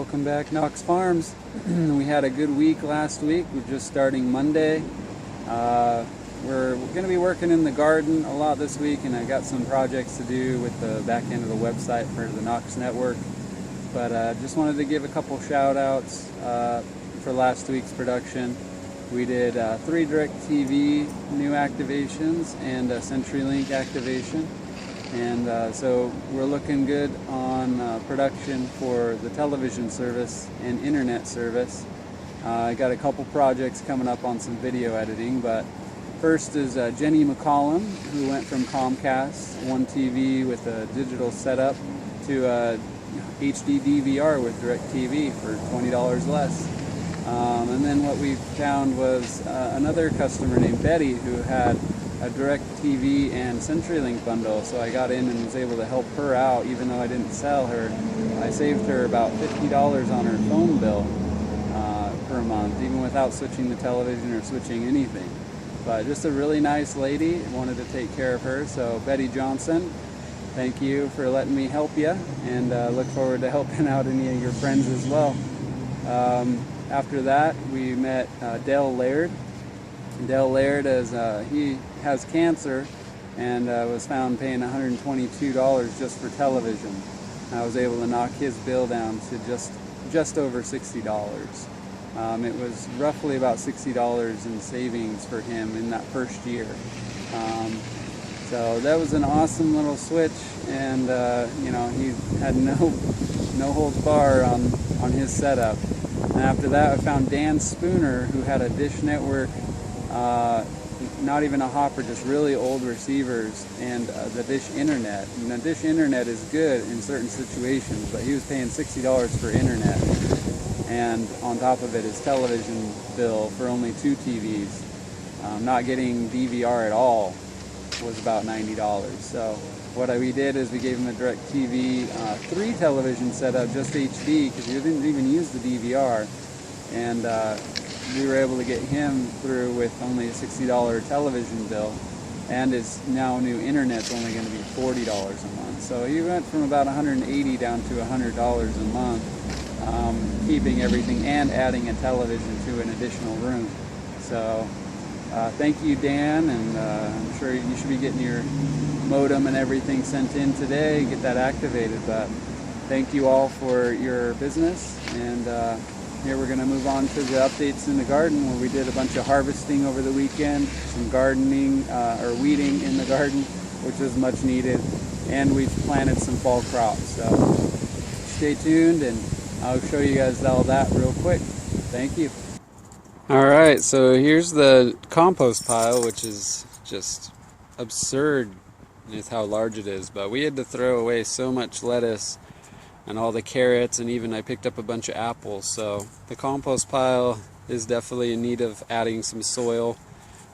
welcome back, Nahx Farms. We had a good week last week. We're just starting Monday. We're going to be working in the garden a lot this week, and I got some projects to do with the back end of the website for the Nahx network. But just wanted to give a couple shout outs for last week's production. We did 3 DirecTV new activations and a CenturyLink activation. And so we're looking good on production for the television service and internet service. I got a couple projects coming up on some video editing, but first is Jenny McCollum, who went from Comcast 1 TV with a digital setup to HD DVR with DirecTV for $20 less. And then what we found was another customer named Betty who had a DirecTV and CenturyLink bundle, so I got in and was able to help her out. Even though I didn't sell her, I saved her about $50 on her phone bill per month, even without switching the television or switching anything. But just a really nice lady, wanted to take care of her. So Betty Johnson, thank you for letting me help you, and look forward to helping out any of your friends as well. After that, we met Dale Laird. Dale Laird, he has cancer and was found paying $122 just for television. I was able to knock his bill down to just over $60. It was roughly about $60 in savings for him in that first year. So that was an awesome little switch, and you know, he had no holds bar on his setup. And after that, I found Dan Spooner, who had a Dish Network, not even a hopper, just really old receivers, and the Dish Internet. And the Dish Internet is good in certain situations, but he was paying $60 for internet, and on top of it, his television bill for only 2 TVs, not getting DVR at all, was about $90. So what we did is we gave him a DirecTV 3 television setup, just HD, because he didn't even use the DVR, and we were able to get him through with only a $60 television bill, and his now new internet's only going to be $40 a month. So he went from about $180 down to $100 a month, keeping everything and adding a television to an additional room. So thank you, Dan, and I'm sure you should be getting your modem and everything sent in today, get that activated. But thank you all for your business, and here we're going to move on to the updates in the garden, where we did a bunch of harvesting over the weekend, some gardening or weeding in the garden, which was much needed, and we've planted some fall crops. So stay tuned, and I'll show you guys all that real quick. Thank you. Alright, so here's the compost pile, which is just absurd with how large it is, but we had to throw away so much lettuce and all the carrots, and even I picked up a bunch of apples. So the compost pile is definitely in need of adding some soil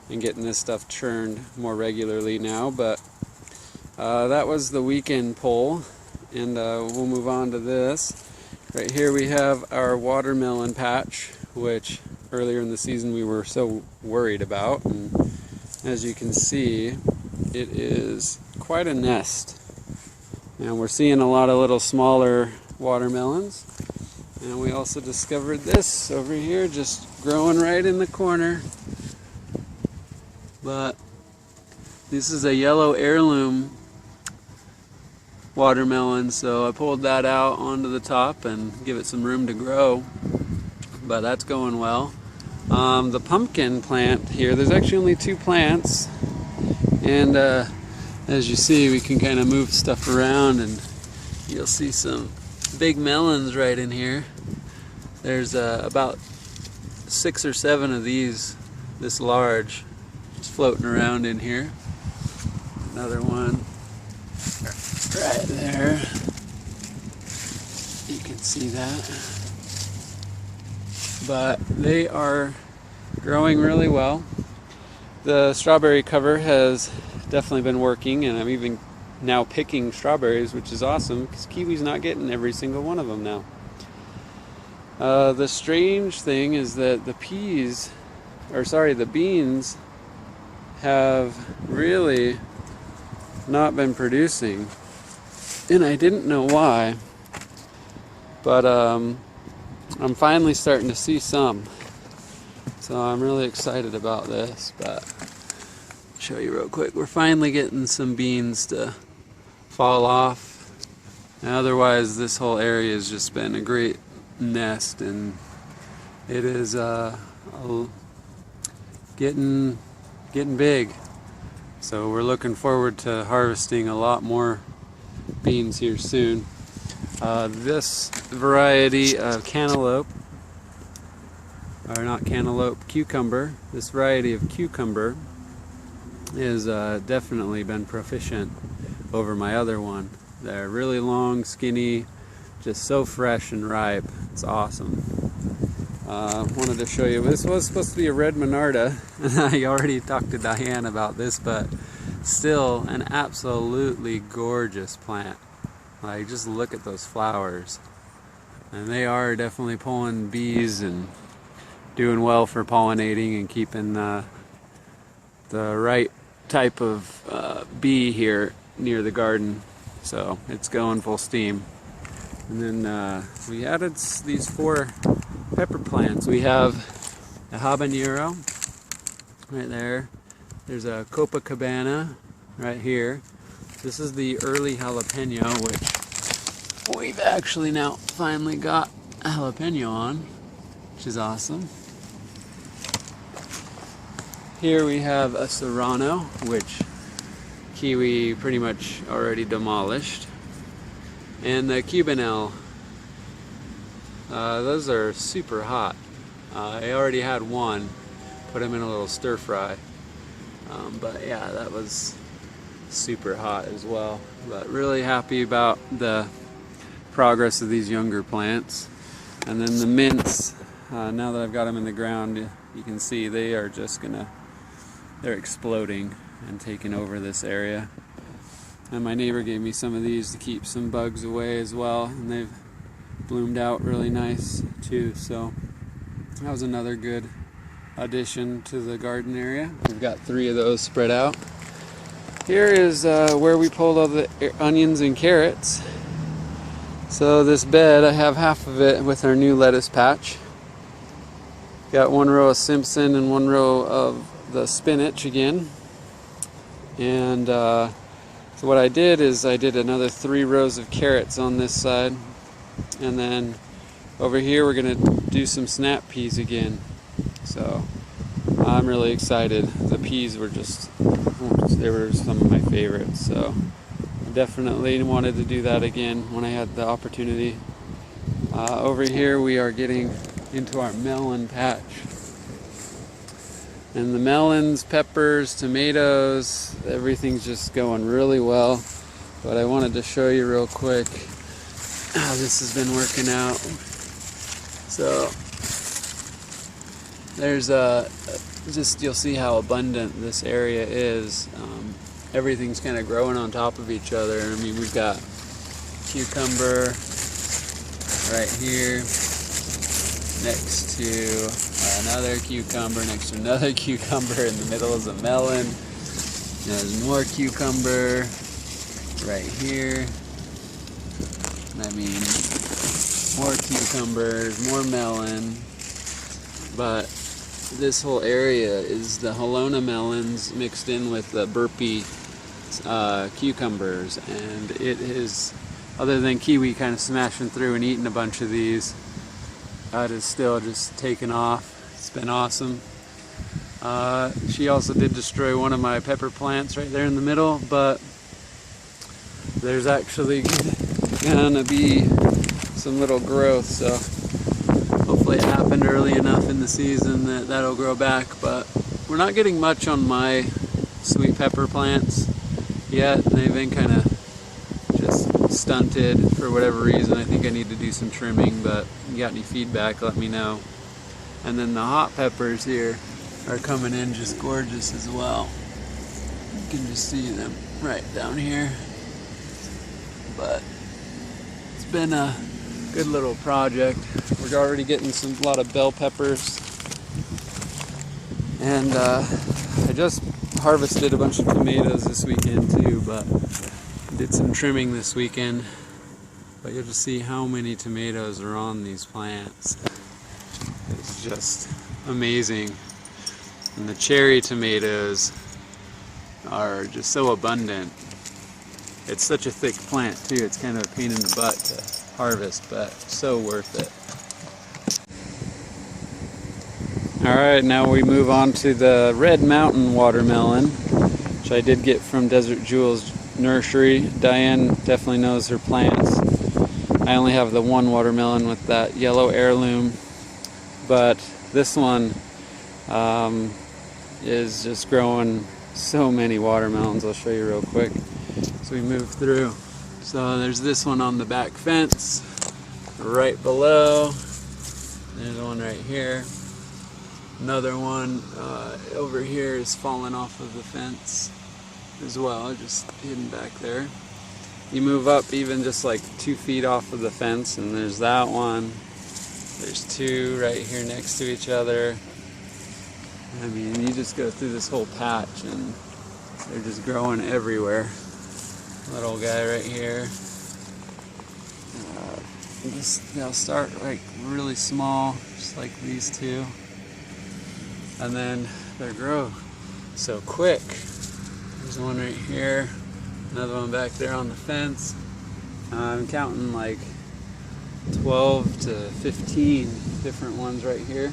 and getting this stuff churned more regularly now. But that was the weekend pull, and we'll move on to this. Right here we have our watermelon patch, which earlier in the season we were so worried about, and as you can see, it is quite a nest. And we're seeing a lot of little smaller watermelons. And we also discovered this over here, just growing right in the corner. But this is a yellow heirloom watermelon, so I pulled that out onto the top and give it some room to grow. But that's going well. The pumpkin plant here, there's actually only 2 plants. And as you see, we can kind of move stuff around, and you'll see some big melons right in here. There's about 6 or 7 of these this large just floating around in here. Another one right there. You can see that. But they are growing really well. The strawberry cover has definitely been working, and I'm even now picking strawberries, which is awesome because Kiwi's not getting every single one of them now. The strange thing is that the beans have really not been producing, and I didn't know why, but I'm finally starting to see some. So I'm really excited about this, but I'll show you real quick. We're finally getting some beans to fall off. And otherwise, this whole area has just been a great nest, and it is getting big. So we're looking forward to harvesting a lot more beans here soon. This variety of cantaloupe, or not cantaloupe, cucumber, this variety of cucumber has definitely been proficient over my other one. They're really long, skinny, just so fresh and ripe. It's awesome. Wanted to show you, this was supposed to be a red monarda, and I already talked to Diane about this, but still an absolutely gorgeous plant. Like, just look at those flowers. And they are definitely pulling bees and doing well for pollinating and keeping the right type of bee here near the garden. So it's going full steam. And then we added these 4 pepper plants. We have a habanero right there. There's a Copacabana right here. This is the early jalapeno, which we've actually now finally got a jalapeno on, which is awesome. Here we have a serrano, which Kiwi pretty much already demolished. And the Cubanelle, those are super hot. I already had one, put them in a little stir fry. But yeah, that was super hot as well. But really happy about the progress of these younger plants. And then the mints, now that I've got them in the ground, you can see they are just they're exploding and taking over this area. And my neighbor gave me some of these to keep some bugs away as well, and they've bloomed out really nice too. So that was another good addition to the garden area. We've got 3 of those spread out. Here is where we pulled all the onions and carrots. So this bed, I have half of it with our new lettuce patch. Got 1 row of Simpson and 1 row of the spinach again. And so what I did is I did another 3 rows of carrots on this side. And then over here we're going to do some snap peas again. So I'm really excited. The peas were they were some of my favorites. So I definitely wanted to do that again when I had the opportunity. Over here we are getting into our melon patch. And the melons, peppers, tomatoes, everything's just going really well. But I wanted to show you real quick how this has been working out. So there's just, you'll see how abundant this area is. Everything's kind of growing on top of each other. I mean, we've got cucumber right here next to another cucumber, next to another cucumber. In the middle is a melon. There's more cucumber right here. I mean, more cucumbers, more melon. But this whole area is the Halona melons mixed in with the burpee cucumbers, and it is, other than Kiwi kind of smashing through and eating a bunch of these, it is still just taken off. It's been awesome. She also did destroy one of my pepper plants right there in the middle, but there's actually gonna be some little growth, so hopefully it happened early enough in the season that that'll grow back. But we're not getting much on my sweet pepper plants yet. They've been kind of just stunted for whatever reason. I think I need to do some trimming, but if you got any feedback, let me know. And then the hot peppers here are coming in just gorgeous as well. You can just see them right down here. But it's been a good little project. We're already getting a lot of bell peppers. And I just harvested a bunch of tomatoes this weekend too, but did some trimming this weekend. but you'll just see how many tomatoes are on these plants. It's just amazing. And the cherry tomatoes are just so abundant. It's such a thick plant too, it's kind of a pain in the butt to harvest, but so worth it. Alright, now we move on to the Red Mountain watermelon, which I did get from Desert Jewel's nursery. Diane definitely knows her plants. I only have the one watermelon with that yellow heirloom, but this one is just growing so many watermelons. I'll show you real quick. So we move through. So there's this one on the back fence, right below. There's one right here. Another one over here is falling off of the fence as well, just hidden back there. You move up even just like 2 feet off of the fence, and there's that one. There's two right here next to each other. I mean, you just go through this whole patch and they're just growing everywhere. Little guy right here. They'll start like really small, just like these two, and then they grow so quick. There's one right here, another one back there on the fence. I'm counting like 12 to 15 different ones right here.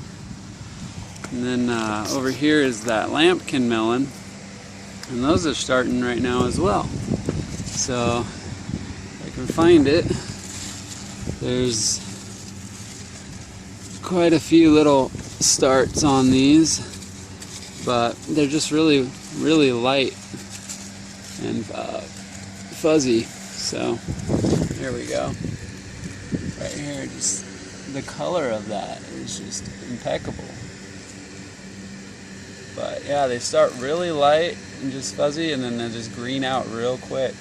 And then over here is that lambkin melon, and those are starting right now as well. So if I can find it, there's quite a few little starts on these, but they're just really light and fuzzy. So here we go. Right here, just the color of that is just impeccable. But yeah, they start really light and just fuzzy, and then they just green out real quick.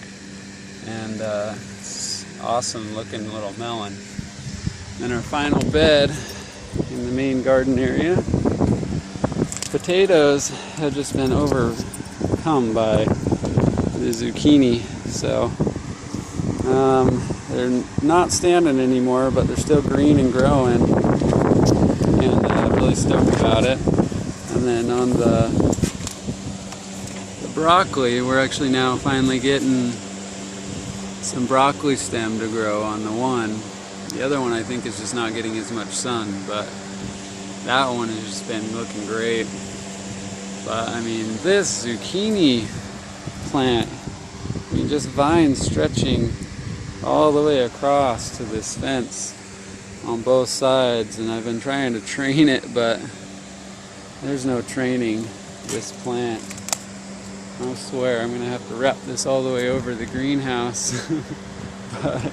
And it's awesome looking little melon. And our final bed in the main garden area, potatoes have just been overcome by the zucchini. So they're not standing anymore, but they're still green and growing, and I'm really stoked about it. And then on the broccoli, we're actually now finally getting some broccoli stem to grow on the one. The other one I think is just not getting as much sun, but that one has just been looking great. But I mean, this zucchini plant, I mean, just vines stretching all the way across to this fence on both sides, and I've been trying to train it, but there's no training this plant. I swear I'm gonna have to wrap this all the way over the greenhouse. But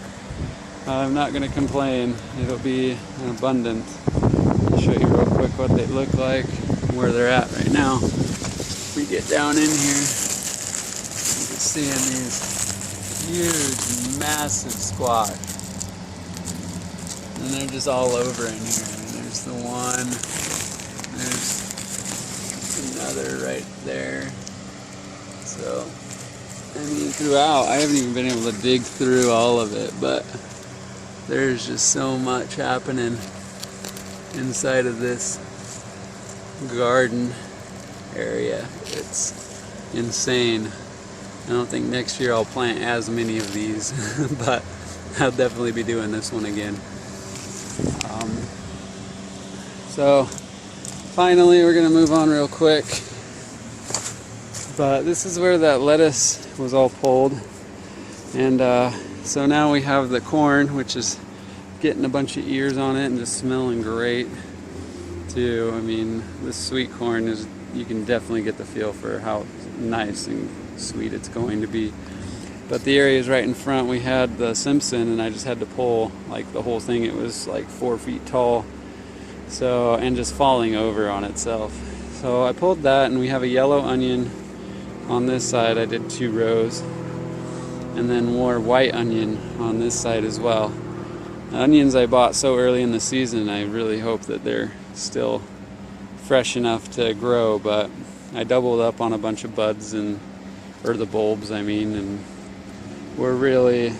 I'm not gonna complain. It'll be an abundant. I'll show you real quick what they look like and where they're at right now. If we get down in here, you can see in these huge, massive squash. And they're just all over in here. And there's the one. There's another right there. So, I mean, throughout, I haven't even been able to dig through all of it, but there's just so much happening inside of this garden area. It's insane. I don't think next year I'll plant as many of these, but I'll definitely be doing this one again. So finally, we're gonna move on real quick. But this is where that lettuce was all pulled, and so now we have the corn, which is getting a bunch of ears on it and just smelling great too. I mean, this sweet corn is, you can definitely get the feel for how nice and sweet it's going to be. But the areas right in front, we had the Simpson, and I just had to pull like the whole thing. It was like 4 feet tall, so, and just falling over on itself. So I pulled that, and we have a yellow onion on this side. I did 2 rows, and then more white onion on this side as well. The onions I bought so early in the season, I really hope that they're still fresh enough to grow, but I doubled up on a bunch of buds, and or the bulbs I mean, and we're really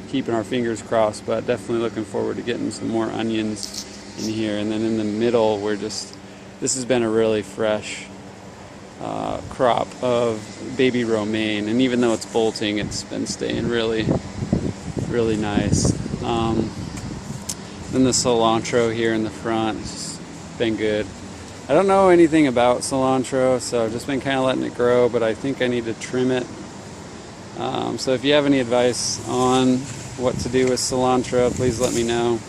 keeping our fingers crossed, but definitely looking forward to getting some more onions in here. And then in the middle, this has been a really fresh crop of baby romaine, and even though it's bolting, it's been staying really, really nice. Then the cilantro here in the front has been good. I don't know anything about cilantro, so I've just been kind of letting it grow, but I think I need to trim it. So if you have any advice on what to do with cilantro, please let me know.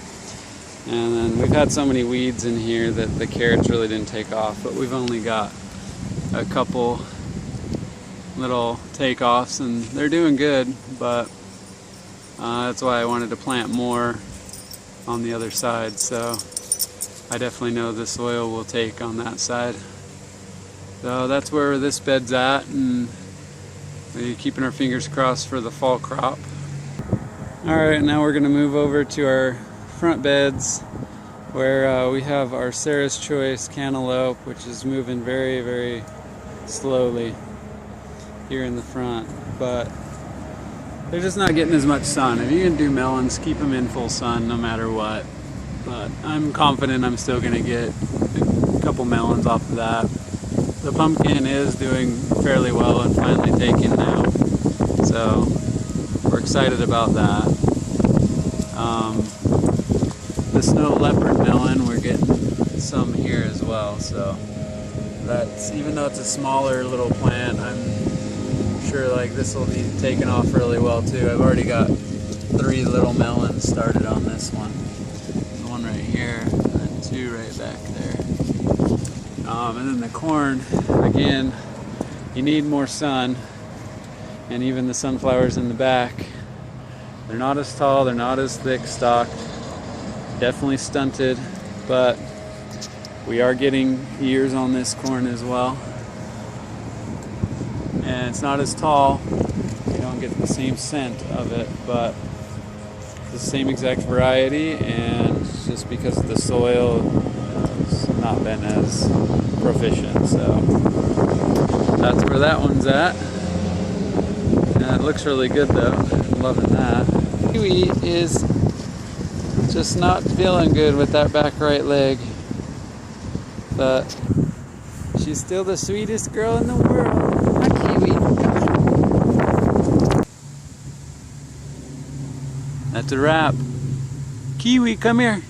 And then we've had so many weeds in here that the carrots really didn't take off, but we've only got a couple little takeoffs and they're doing good, but that's why I wanted to plant more on the other side. So I definitely know the soil will take on that side. So that's where this bed's at, and we're keeping our fingers crossed for the fall crop. Alright, now we're going to move over to our front beds where we have our Sarah's Choice cantaloupe, which is moving very, very slowly here in the front, but they're just not getting as much sun. If you can do melons, keep them in full sun no matter what. But I'm confident I'm still going to get a couple melons off of that. The pumpkin is doing fairly well and finally taking now, so we're excited about that. The snow leopard melon, we're getting some here as well, so that's, even though it's a smaller little plant, I'm sure like this will be taken off really well too. I've already got 3 little melons started on this one. The one right here, and then 2 right back there. And then the corn, again, you need more sun, and even the sunflowers in the back, they're not as tall, they're not as thick stalked, definitely stunted, but we are getting ears on this corn as well. And it's not as tall, you don't get the same scent of it, but it's the same exact variety, and it's just because the soil has not been as proficient. So that's where that one's at. And it looks really good though. I'm loving that. Kiwi is just not feeling good with that back right leg, but she's still the sweetest girl in the world. Hi, Kiwi. That's a wrap. Kiwi, come here.